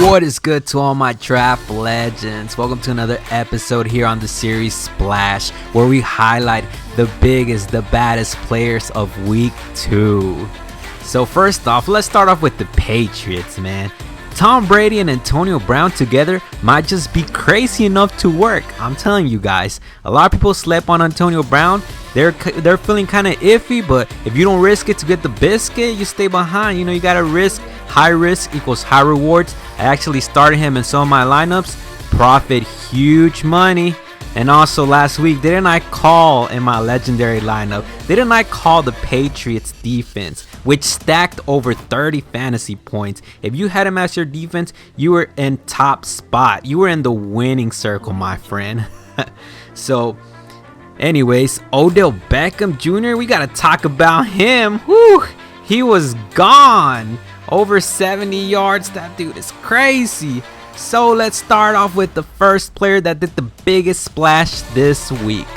What is good to all my draft legends? Welcome to another episode here on the series Splash, where we highlight the biggest, the baddest players of week 2. So first off, let's start off with the Patriots, man. Tom Brady and Antonio Brown together might just be crazy enough to work. I'm telling you guys, a lot of people slept on Antonio Brown. They're feeling kind of iffy, but if you don't risk it to get the biscuit, you stay behind. You know, you gotta risk. High risk equals high rewards. I actually started him in some of my lineups. Profit huge money. And also last week, didn't I call in my legendary lineup? Didn't I call the Patriots defense, which stacked over 30 fantasy points? If you had him as your defense, you were in top spot. You were in the winning circle, my friend. So anyways, Odell Beckham Jr., we gotta talk about him. Whew, he was gone. Over 70 yards, that dude is crazy. So let's start off with the first player that did the biggest splash this week.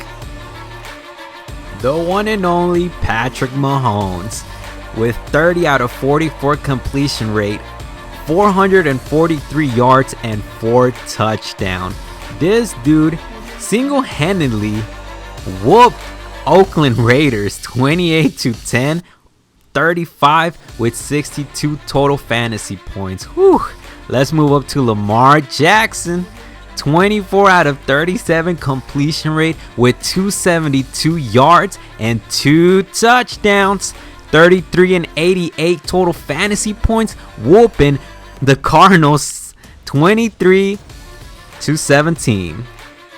The one and only Patrick Mahomes, with 30 out of 44 completion rate, 443 yards and 4 touchdowns. This dude single-handedly whooped Oakland Raiders 28-10, 35 with 62 total fantasy points. Whew. Let's move up to Lamar Jackson. 24 out of 37 completion rate with 272 yards and 2 touchdowns. 33 and 88 total fantasy points, whooping the Cardinals 23-17.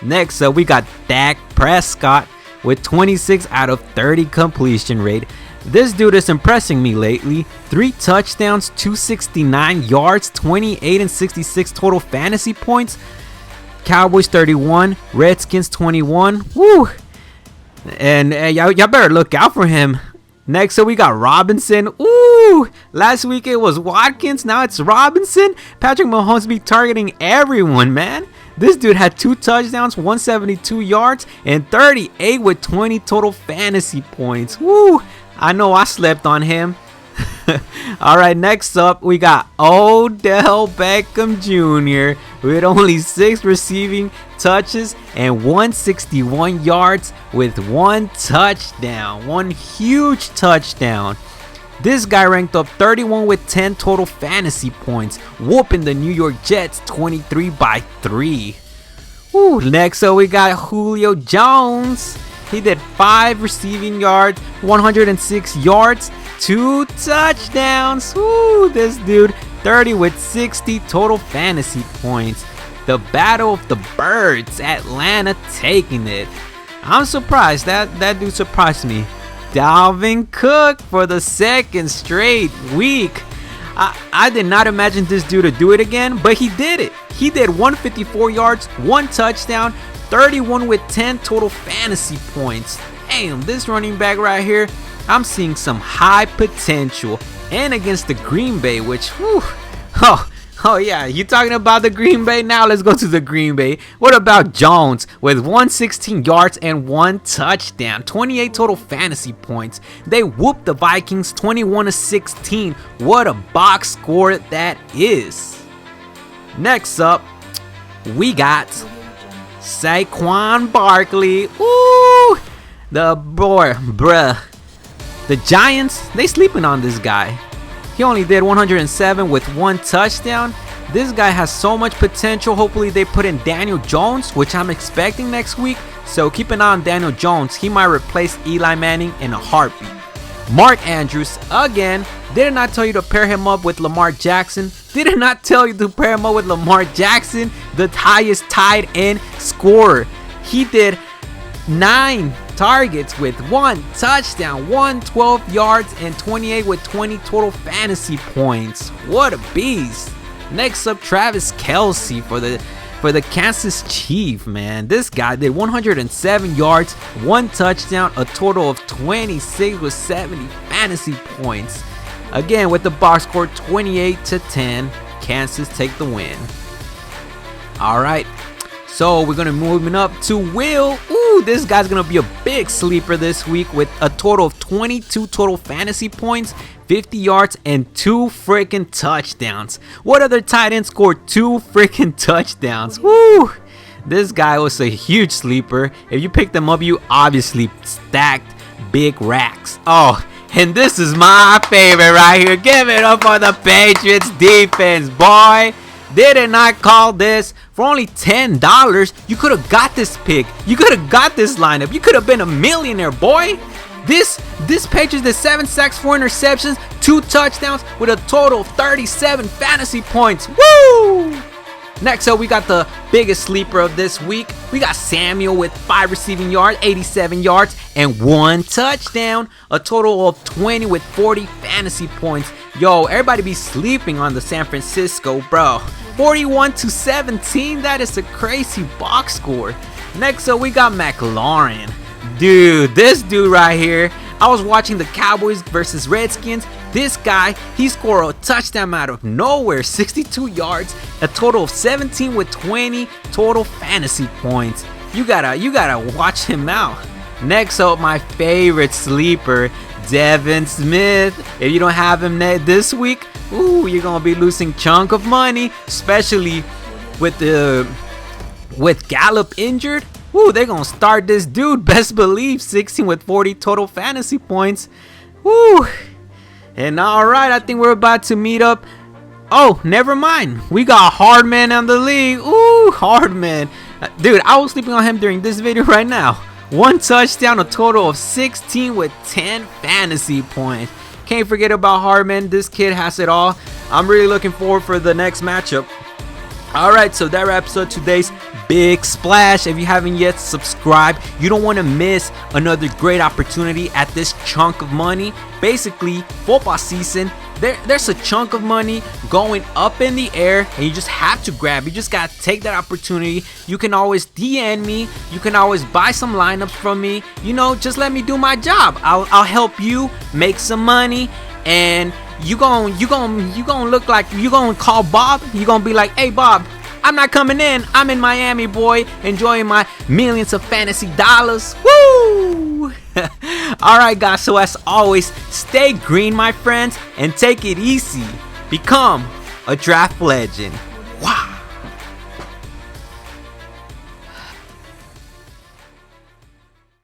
Next up, we got Dak Prescott with 26 out of 30 completion rate. This dude is impressing me lately. 3 touchdowns, 269 yards, 28 and 66 total fantasy points. Cowboys 31, Redskins 21. Woo! And y'all better look out for him. Next up, we got Robinson. Ooh! Last week it was Watkins, now it's Robinson. Patrick Mahomes be targeting everyone, man. This dude had 2 touchdowns, 172 yards, and 38 with 20 total fantasy points. Woo! I know I slept on him. Alright, next up, we got Odell Beckham Jr. with only 6 receiving touches and 161 yards with 1 touchdown. 1 huge touchdown. This guy ranked up 31 with 10 total fantasy points, whooping the New York Jets 23-3. Woo, next up, we got Julio Jones. He did 5 receiving yards, 106 yards, 2 touchdowns. Woo, this dude 30 with 60 total fantasy points. The battle of the birds, Atlanta taking it. I'm surprised, that dude surprised me. Dalvin Cook for the 2nd straight week. I did not imagine this dude to do it again, but he did it. He did 154 yards, 1 touchdown, 31 with 10 total fantasy points. Damn, this running back right here, I'm seeing some high potential. And against the Green Bay, which, whew, oh yeah, you talking about the Green Bay? Now let's go to the Green Bay. What about Jones with 116 yards and 1 touchdown, 28 total fantasy points. They whooped the Vikings 21-16. What a box score that is. Next up, we got Saquon Barkley. Ooh, bruh. The Giants, they sleeping on this guy. He only did 107 with 1 touchdown. This guy has so much potential. Hopefully they put in Daniel Jones, which I'm expecting next week. So keep an eye on Daniel Jones. He might replace Eli Manning in a heartbeat. Mark Andrews, again, did not tell you to pair him up with Lamar Jackson. Did not tell you to pair him up with Lamar Jackson, the highest tight end scorer. He did 9 targets with 1 touchdown, 112 yards, and 28 with 20 total fantasy points. What a beast. Next up, Travis Kelce for the Kansas Chiefs, man. This guy did 107 yards, 1 touchdown, a total of 26 with 70 fantasy points. Again, with the box score 28-10, Kansas take the win. All right, so we're gonna moving up to Will. Ooh, Woo! This guy's gonna be a big sleeper this week with a total of 22 total fantasy points, 50 yards, and 2 freaking touchdowns. What other tight end scored 2 freaking touchdowns? Woo! This guy was a huge sleeper. If you picked him up, you obviously stacked big racks. Oh, and this is my favorite right here. Give it up for the Patriots defense, boy. Did not call this for only $10. You could have got this pick. You could have got this lineup. You could have been a millionaire, boy. This Patriots did 7 sacks, 4 interceptions, 2 touchdowns with a total of 37 fantasy points. Woo! Next up, we got the biggest sleeper of this week. We got Samuel with 5 receiving yards, 87 yards, and 1 touchdown. A total of 20 with 40 fantasy points. Yo, everybody be sleeping on the San Francisco, bro. 41-17, that is a crazy box score. Next up, we got McLaurin. Dude, this dude right here, I was watching the Cowboys versus Redskins. This guy, he scored a touchdown out of nowhere, 62 yards, a total of 17 with 20 total fantasy points. You gotta watch him out. Next up, my favorite sleeper, Devin Smith. If you don't have him this week, ooh, you're gonna be losing chunk of money, especially with Gallup injured. Ooh, they're gonna start this dude. Best believe 16 with 40 total fantasy points. Woo! And alright, I think we're about to meet up. Oh, never mind. We got Hardman on the league. Ooh, Hardman. Dude, I was sleeping on him during this video right now. 1 touchdown, a total of 16 with 10 fantasy points. Can't forget about Hardman. This kid has it all. I'm really looking forward for the next matchup. Alright, so that wraps up today's Big Splash. If you haven't yet subscribed, you don't want to miss another great opportunity at this chunk of money. Basically, football season, there's a chunk of money going up in the air, and you just have to grab. You just got to take that opportunity. You can always DM me. You can always buy some lineups from me. You know, just let me do my job. I'll help you make some money, and you gonna look like you gonna call Bob. You gonna be like, hey Bob, I'm not coming in. I'm in Miami, boy, enjoying my millions of fantasy dollars. Woo! Alright guys, so as always, stay green my friends and take it easy. Become a draft legend.